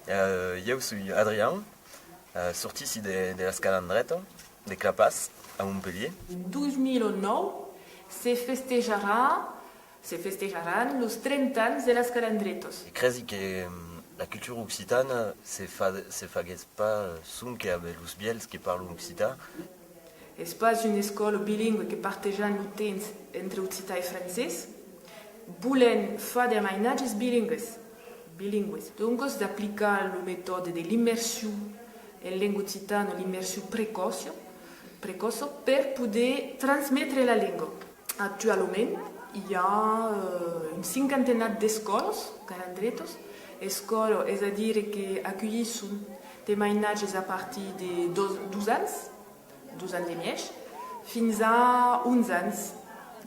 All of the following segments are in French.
Jo soy Adrián, sorti ici de la Scalandreta, de Clapas, à Montpellier. 2009 se festejarán los 30 años de las Calandretos. E crezi que la culture occitane se faguez pas sunt avec los biels qui parlent occitan. Es pas une escola bilingue que partejan lo temps entre occità e francès. Volen fa de mainatges bilingües. Donc, d'applicar le méthode de l'immersion en langue occitane, l'immersion précoce, per poder transmettre la langue. Actualment, hi ha une cinquantena d'escoles, calandretos, escoles, és a dir, que acollissin de mainatges a partir de 12 anys, 2 anys de més, fins a 11 anys,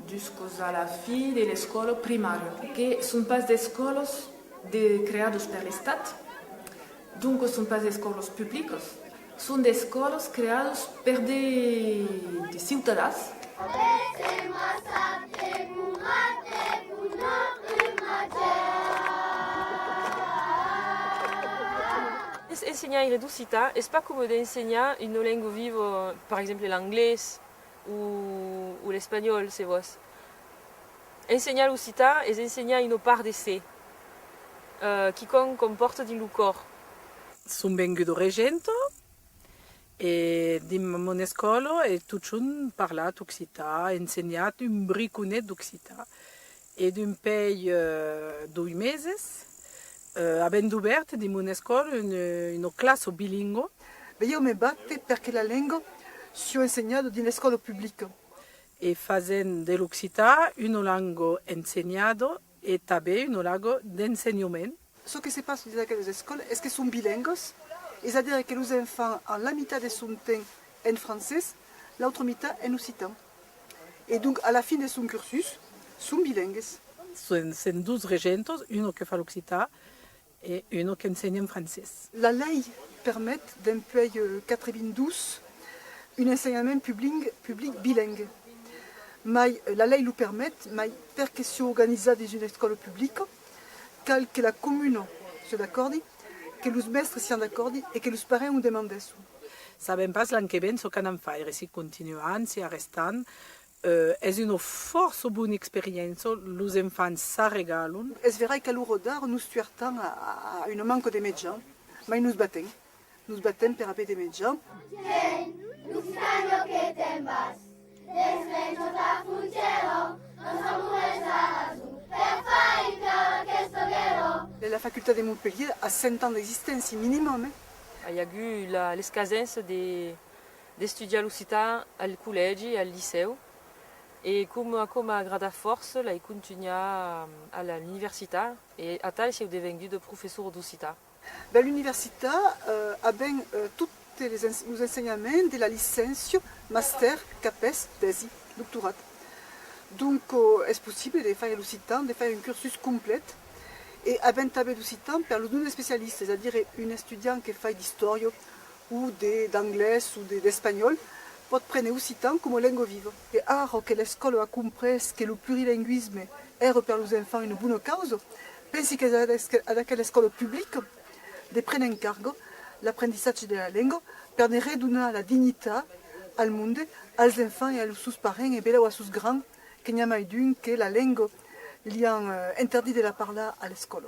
jusqu'à la fi de l'escola primària, que són pas d'escoles creades per l'Estat, donc són pas d'escoles públiques, són d'escoles creades per de ciutadans. Enseignar en l'occità n'est pas comme d'enseigner une langue vive, par exemple l'anglais ou l'espagnol, c'est vrai. Enseigner l'occità est enseigner une part de sé, qui comporte dans le corps. Sono venuto a Regento e di mia scuola e tutti parlato occità, insegnato un briconet d'occità. E d'un pei 2 mesi abbiamo aperto di mia scuola una classe bilingue. Io mi batto perché la lingua sia insegnata in scuola pubblica. E facendo dell'occità una lingua insegnata e anche una lingua d'insegnamento. Ce qui se passe dans les écoles, est-ce qu'ils sont bilingues? C'est-à-dire que les enfants ont la mitad de son temps en français, l'autre mitad en occitan. Et donc, à la fin de son cursus, sont bilingues. Sono 2 regentos, uno che fa l'occità e uno che insegna in francese. La lei permet depuis 92 un enseignement public bilingue. Mais la lei lo permet, mais perché si organizza in una scuola pubblica, que la commune soit d'accord, que les maîtres soient d'accord et que les parents ont demandé ça. Sabem pas l'any que ven so que anem faire, si continuant, si restant. És una força bona experiència, els infants s'arregalen. És vera que a l'Eurodar nous tuertan a un manque de metges, mais nous batem. Nous batem per haver de metges. L'Occitano che tembas, desmencio ta fuggero, non samuel zarazu, per fare che sto vero. La faculté de Montpellier a 100 ans d'existence minimum. Il y a eu l'escasence d'étudiants l'occità al collège et al lycée. Et comme a grada force, là, il continue à l'université et à tel qu'il est devenu de professeur d'occità. L'université a bien tous les enseignements de la licence, master, CAPES, thèse, doctorat. Donc, est possible de faire l'occitan, de faire un cursus complet et à bien taber l'occitan pour les spécialistes, c'est-à-dire un étudiant qui fait d'histoire ou d'anglais ou d'espagnol. Pot prendre l'occitan comme langue vive. Et alors que l'école a compris que le plurilinguisme est pour les enfants une bonne cause, pense que l'école publique de prendre en cargo l'apprentissage de la langue pour redonner la dignité au monde, aux enfants et à leurs parents et à leurs grands, qu'il n'y a pas d'une que la langue lui a interdit de la parler à l'école.